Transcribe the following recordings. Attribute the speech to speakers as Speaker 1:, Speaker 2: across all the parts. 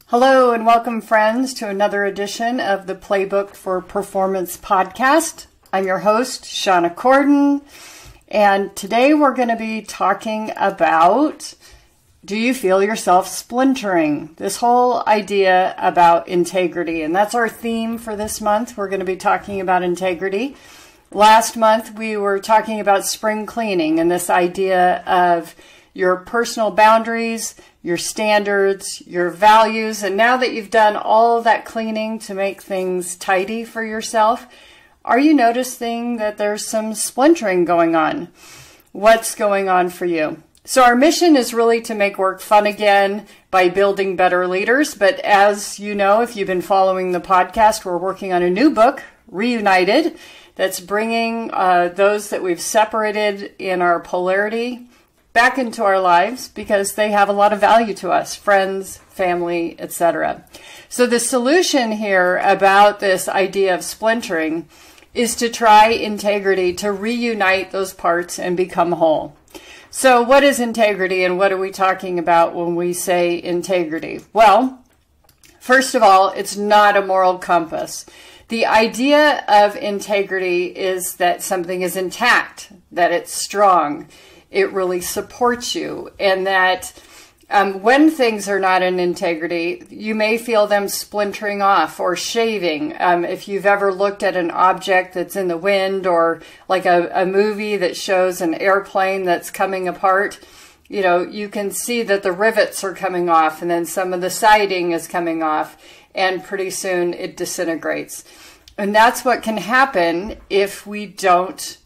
Speaker 1: Hello and welcome, friends, to another edition of the Playbook for Performance podcast. I'm your host, Shauna Corden, and today we're going to be talking about, do you feel yourself splintering? This whole idea about integrity, and that's our theme for this month. We're going to be talking about integrity. Last month we were talking about spring cleaning and this idea of your personal boundaries, your standards, your values. And now that you've done all of that cleaning to make things tidy for yourself, are you noticing that there's some splintering going on? What's going on for you? So our mission is really to make work fun again by building better leaders. But as you know, if you've been following the podcast, we're working on a new book, Reunited, that's bringing those that we've separated in our polarity back into our lives because they have a lot of value to us, friends, family, etc. So the solution here about this idea of splintering is to try integrity, to reunite those parts and become whole. So what is integrity and what are we talking about when we say integrity? Well, first of all, it's not a moral compass. The idea of integrity is that something is intact, that it's strong, it really supports you, and that when things are not in integrity, you may feel them splintering off or shaving. If you've ever looked at an object that's in the wind, or like a movie that shows an airplane that's coming apart, you know, you can see that the rivets are coming off and then some of the siding is coming off, and pretty soon it disintegrates. And that's what can happen if we don't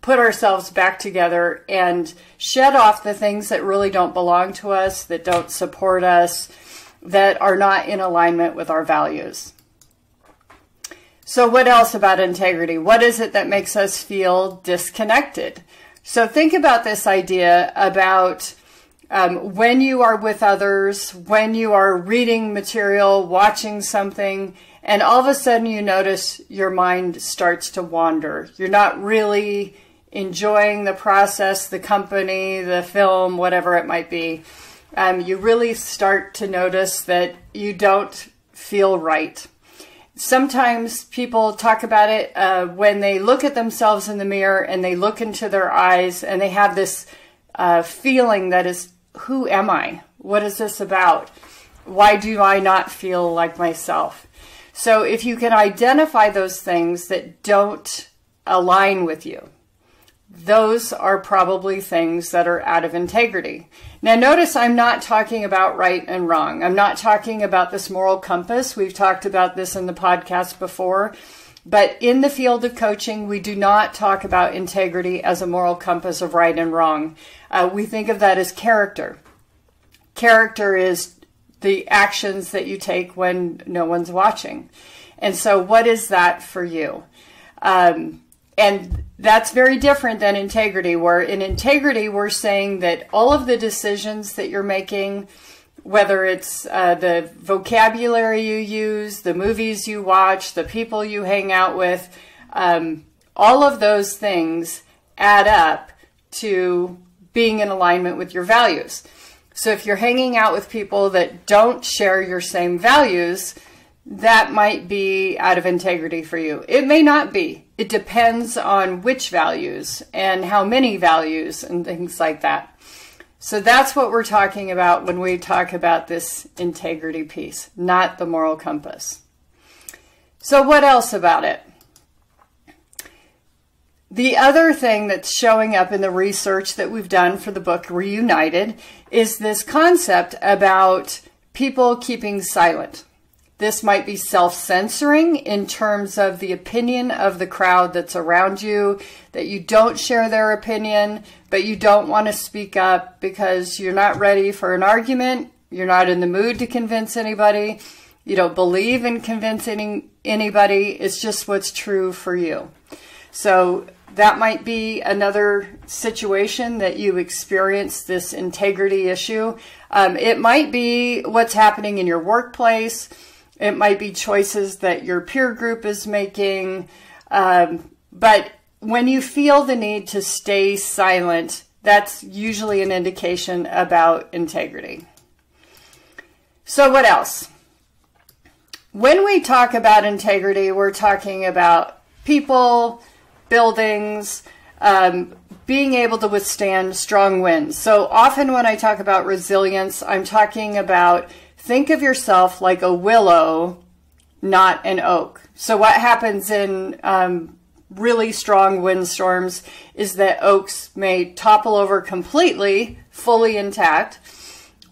Speaker 1: put ourselves back together and shed off the things that really don't belong to us, that don't support us, that are not in alignment with our values. So what else about integrity? What is it that makes us feel disconnected? So think about this idea about when you are with others, when you are reading material, watching something, and all of a sudden you notice your mind starts to wander. You're not really enjoying the process, the company, the film, whatever it might be. You really start to notice that you don't feel right. Sometimes people talk about it when they look at themselves in the mirror and they look into their eyes and they have this feeling that is, who am I? What is this about? Why do I not feel like myself? So if you can identify those things that don't align with you, those are probably things that are out of integrity. Now notice I'm not talking about right and wrong. I'm not talking about this moral compass. We've talked about this in the podcast before. But in the field of coaching, we do not talk about integrity as a moral compass of right and wrong. We think of that as character. Character is the actions that you take when no one's watching. And so what is that for you? And that's very different than integrity, where in integrity, we're saying that all of the decisions that you're making, whether it's the vocabulary you use, the movies you watch, the people you hang out with, all of those things add up to being in alignment with your values. So if you're hanging out with people that don't share your same values, that might be out of integrity for you. It may not be. It depends on which values and how many values and things like that. So that's what we're talking about when we talk about this integrity piece, not the moral compass. So what else about it? The other thing that's showing up in the research that we've done for the book Reunited is this concept about people keeping silent. This might be self-censoring in terms of the opinion of the crowd that's around you, that you don't share their opinion, but you don't want to speak up because you're not ready for an argument, you're not in the mood to convince anybody, you don't believe in convincing anybody, it's just what's true for you. So that might be another situation that you experience this integrity issue. It might be what's happening in your workplace. It might be choices that your peer group is making. But when you feel the need to stay silent, that's usually an indication about integrity. So what else? When we talk about integrity, we're talking about people, buildings, being able to withstand strong winds. So often when I talk about resilience, I'm talking about, think of yourself like a willow, not an oak. So what happens in really strong windstorms is that oaks may topple over completely, fully intact,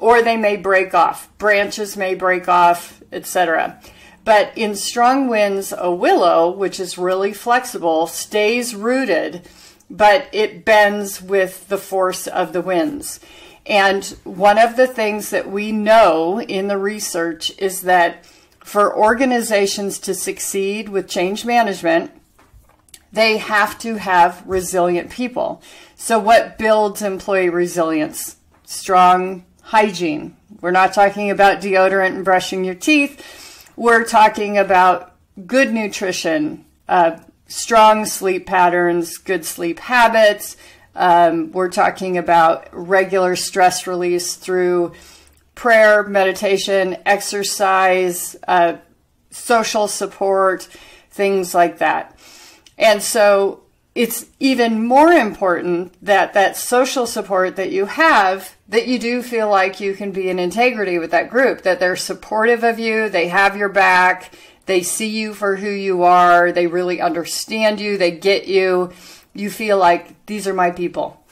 Speaker 1: or they may break off. Branches may break off, etc. But in strong winds, a willow, which is really flexible, stays rooted, but it bends with the force of the winds. And one of the things that we know in the research is that for organizations to succeed with change management, they have to have resilient people. So what builds employee resilience? Strong hygiene. We're not talking about deodorant and brushing your teeth. We're talking about good nutrition, strong sleep patterns, good sleep habits. We're talking about regular stress release through prayer, meditation, exercise, social support, things like that. And so it's even more important that that social support that you have, that you do feel like you can be in integrity with that group, that they're supportive of you, they have your back, they see you for who you are, they really understand you, they get you, you feel like these are my people.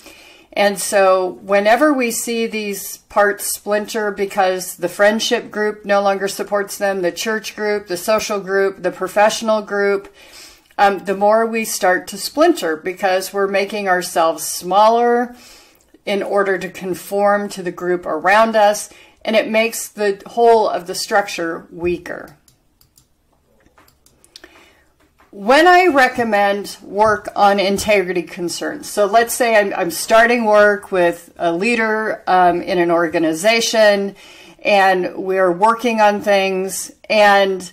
Speaker 1: And so whenever we see these parts splinter because the friendship group no longer supports them, the church group, the social group, the professional group, the more we start to splinter because we're making ourselves smaller in order to conform to the group around us, and it makes the whole of the structure weaker. When I recommend work on integrity concerns, so let's say I'm starting work with a leader in an organization and we're working on things and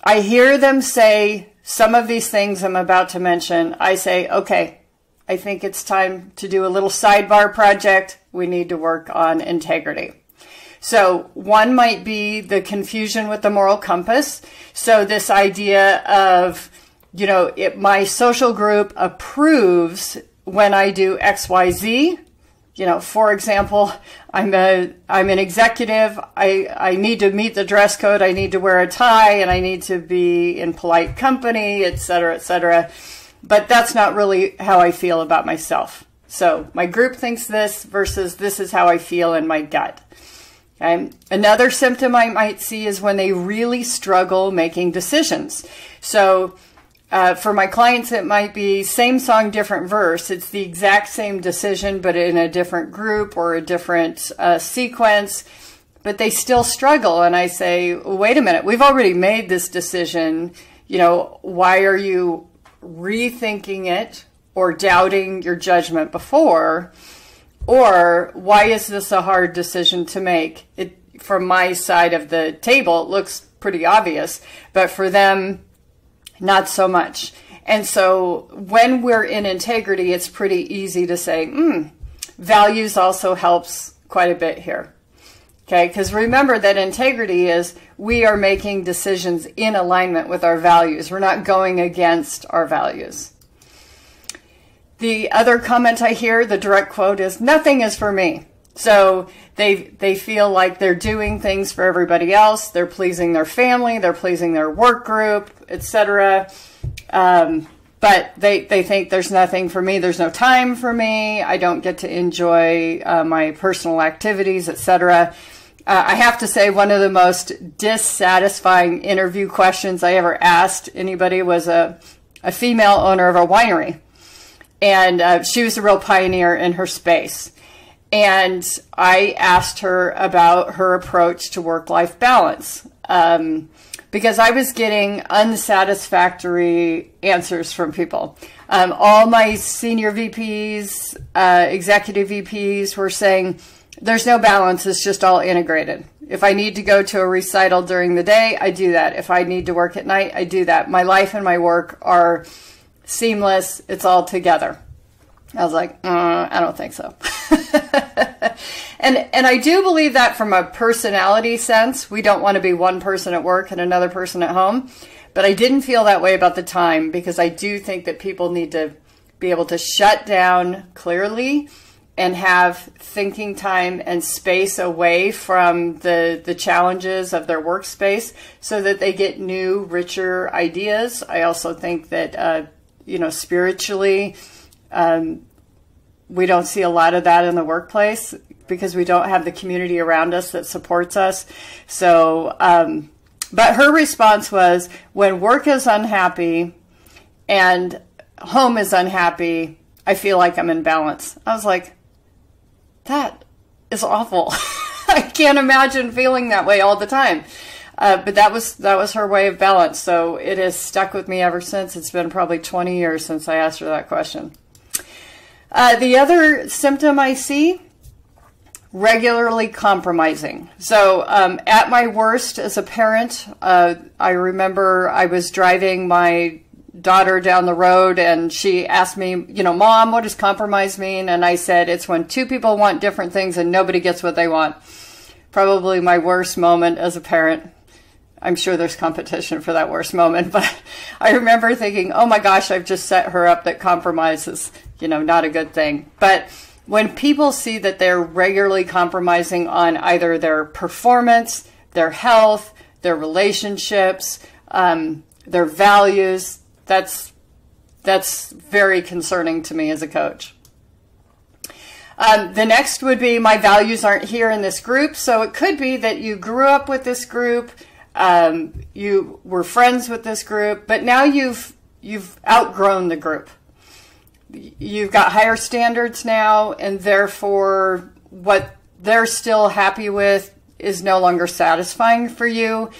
Speaker 1: I hear them say some of these things I'm about to mention. I say, okay, I think it's time to do a little sidebar project. We need to work on integrity. So one might be the confusion with the moral compass. So this idea of, you know, my social group approves when I do X, Y, Z. You know, for example, I'm an executive. I need to meet the dress code. I need to wear a tie and I need to be in polite company, et cetera, et cetera. But that's not really how I feel about myself. So my group thinks this versus this is how I feel in my gut. Okay. Another symptom I might see is when they really struggle making decisions. So for my clients, it might be same song, different verse. It's the exact same decision, but in a different group or a different sequence, but they still struggle. And I say, wait a minute, we've already made this decision. You know, why are you rethinking it or doubting your judgment before? Or why is this a hard decision to make? From my side of the table, it looks pretty obvious, but for them, not so much. And so when we're in integrity, it's pretty easy to say, values also helps quite a bit here. Okay, because remember that integrity is we are making decisions in alignment with our values. We're not going against our values. The other comment I hear, the direct quote is, nothing is for me. So they feel like they're doing things for everybody else. They're pleasing their family, they're pleasing their work group, etc. But they think there's nothing for me. There's no time for me. I don't get to enjoy my personal activities, etc. I have to say one of the most dissatisfying interview questions I ever asked anybody was a female owner of a winery. And she was a real pioneer in her space. And I asked her about her approach to work-life balance because I was getting unsatisfactory answers from people. All my senior VPs, executive VPs were saying, there's no balance, it's just all integrated. If I need to go to a recital during the day, I do that. If I need to work at night, I do that. My life and my work are seamless, it's all together. I was like, I don't think so. And I do believe that from a personality sense, we don't want to be one person at work and another person at home. But I didn't feel that way about the time, because I do think that people need to be able to shut down clearly and have thinking time and space away from the challenges of their workspace so that they get new, richer ideas. I also think that, spiritually, we don't see a lot of that in the workplace because we don't have the community around us that supports us. So, but her response was, when work is unhappy and home is unhappy, I feel like I'm in balance. I was like, that is awful. I can't imagine feeling that way all the time. But that was her way of balance. So it has stuck with me ever since. It's been probably 20 years since I asked her that question. The other symptom I see, regularly compromising. So at my worst as a parent, I remember I was driving my daughter down the road and she asked me, Mom, what does compromise mean? And I said, it's when two people want different things and nobody gets what they want. Probably my worst moment as a parent. I'm sure there's competition for that worst moment, but I remember thinking, oh my gosh, I've just set her up that compromise is, not a good thing. But when people see that they're regularly compromising on either their performance, their health, their relationships, their values, that's very concerning to me as a coach. The next would be, my values aren't here in this group. So it could be that you grew up with this group, you were friends with this group, but now you've outgrown the group. You've got higher standards now, and therefore what they're still happy with is no longer satisfying for you.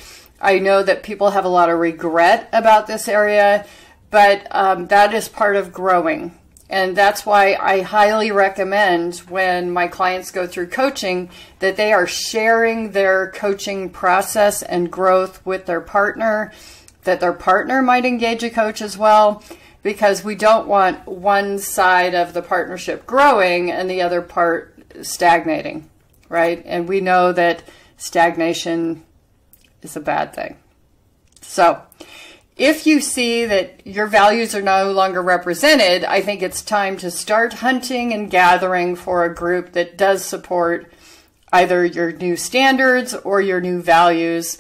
Speaker 1: I know that people have a lot of regret about this area, but that is part of growing. And that's why I highly recommend when my clients go through coaching that they are sharing their coaching process and growth with their partner, that their partner might engage a coach as well, because we don't want one side of the partnership growing and the other part stagnating, right? And we know that stagnation is a bad thing. So if you see that your values are no longer represented, I think it's time to start hunting and gathering for a group that does support either your new standards or your new values,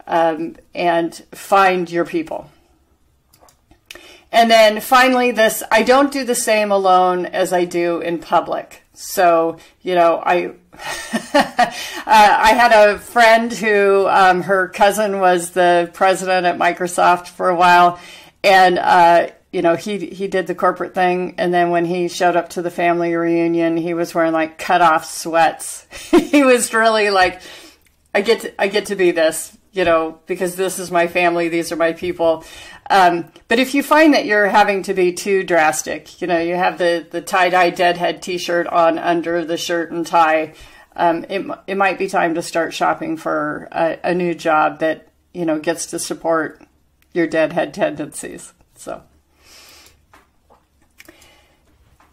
Speaker 1: and find your people. And then finally, I don't do the same alone as I do in public. So, I had a friend who, her cousin was the president at Microsoft for a while, and, he did the corporate thing. And then when he showed up to the family reunion, he was wearing like cut off sweats. He was really like, I get to be this, because this is my family. These are my people. But if you find that you're having to be too drastic, you have the tie-dye deadhead t-shirt on under the shirt and tie, it might be time to start shopping for a new job that, gets to support your deadhead tendencies.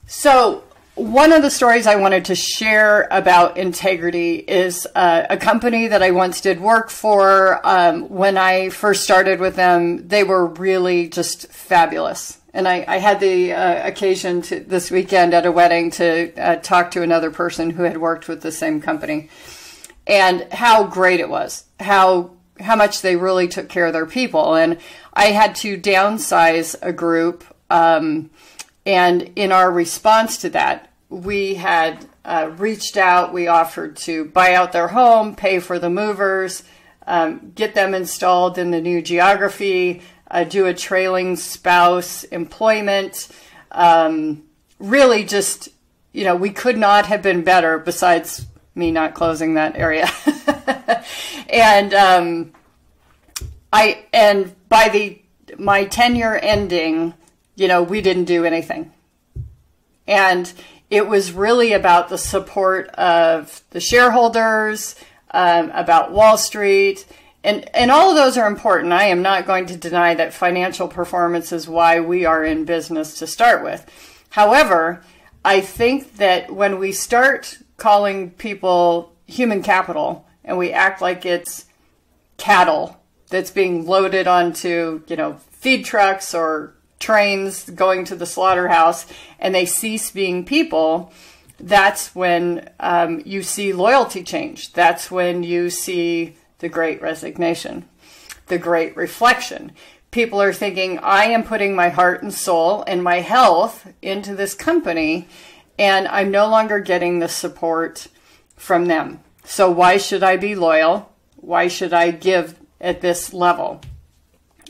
Speaker 1: So one of the stories I wanted to share about integrity is a company that I once did work for. When I first started with them, they were really just fabulous. And I had the occasion this weekend at a wedding to talk to another person who had worked with the same company, and how great it was, how much they really took care of their people. And I had to downsize a group, and in our response to that, we had reached out. We offered to buy out their home, pay for the movers, get them installed in the new geography, do a trailing spouse employment. Really just, we could not have been better, besides me not closing that area. And by my tenure ending, we didn't do anything. And it was really about the support of the shareholders, about Wall Street, and all of those are important. I am not going to deny that financial performance is why we are in business to start with. However, I think that when we start calling people human capital, and we act like it's cattle that's being loaded onto, feed trucks or trains going to the slaughterhouse, and they cease being people, that's when you see loyalty change. That's when you see the great resignation, the great reflection. People are thinking, I am putting my heart and soul and my health into this company, and I'm no longer getting the support from them. So why should I be loyal? Why should I give at this level?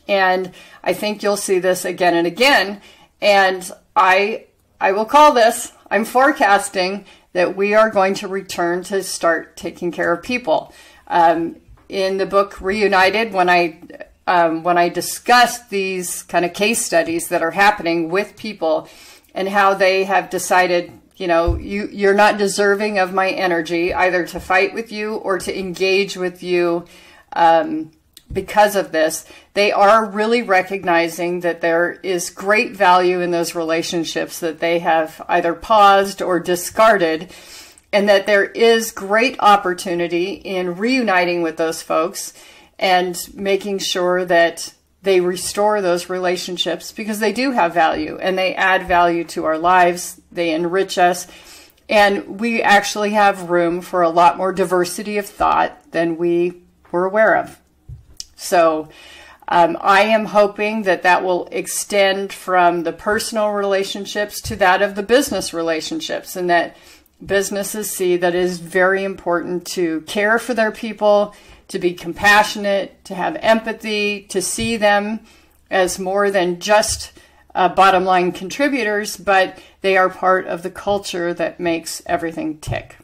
Speaker 1: And I think you'll see this again and again. And I will call this, I'm forecasting that we are going to return to start taking care of people. In the book Reunited, when I discussed these kind of case studies that are happening with people and how they have decided, you're not deserving of my energy, either to fight with you or to engage with you because of this, they are really recognizing that there is great value in those relationships that they have either paused or discarded, and that there is great opportunity in reuniting with those folks and making sure that they restore those relationships, because they do have value and they add value to our lives. They enrich us. And we actually have room for a lot more diversity of thought than we were aware of. So I am hoping that that will extend from the personal relationships to that of the business relationships, and that businesses see that it is very important to care for their people, to be compassionate, to have empathy, to see them as more than just bottom line contributors, but they are part of the culture that makes everything tick.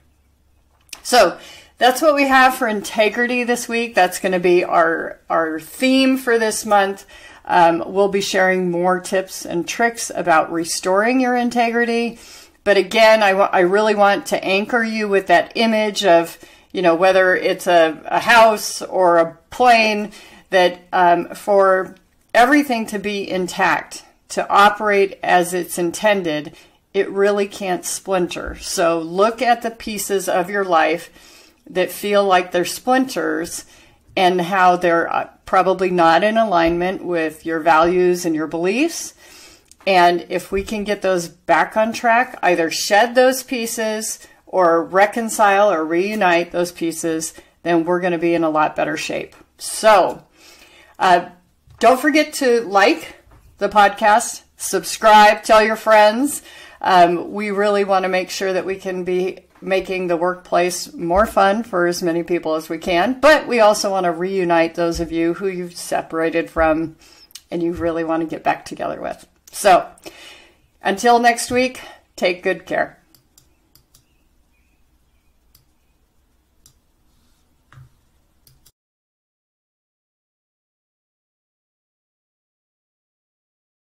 Speaker 1: So that's what we have for integrity this week. That's going to be our theme for this month. We'll be sharing more tips and tricks about restoring your integrity. But again, I really want to anchor you with that image of, whether it's a house or a plane, that for everything to be intact, to operate as it's intended, it really can't splinter. So look at the pieces of your life that feel like they're splinters and how they're probably not in alignment with your values and your beliefs. And if we can get those back on track, either shed those pieces or reconcile or reunite those pieces, then we're going to be in a lot better shape. So don't forget to like the podcast, subscribe, tell your friends. We really want to make sure that we can be making the workplace more fun for as many people as we can. But we also want to reunite those of you who you've separated from and you really want to get back together with. So until next week, take good care.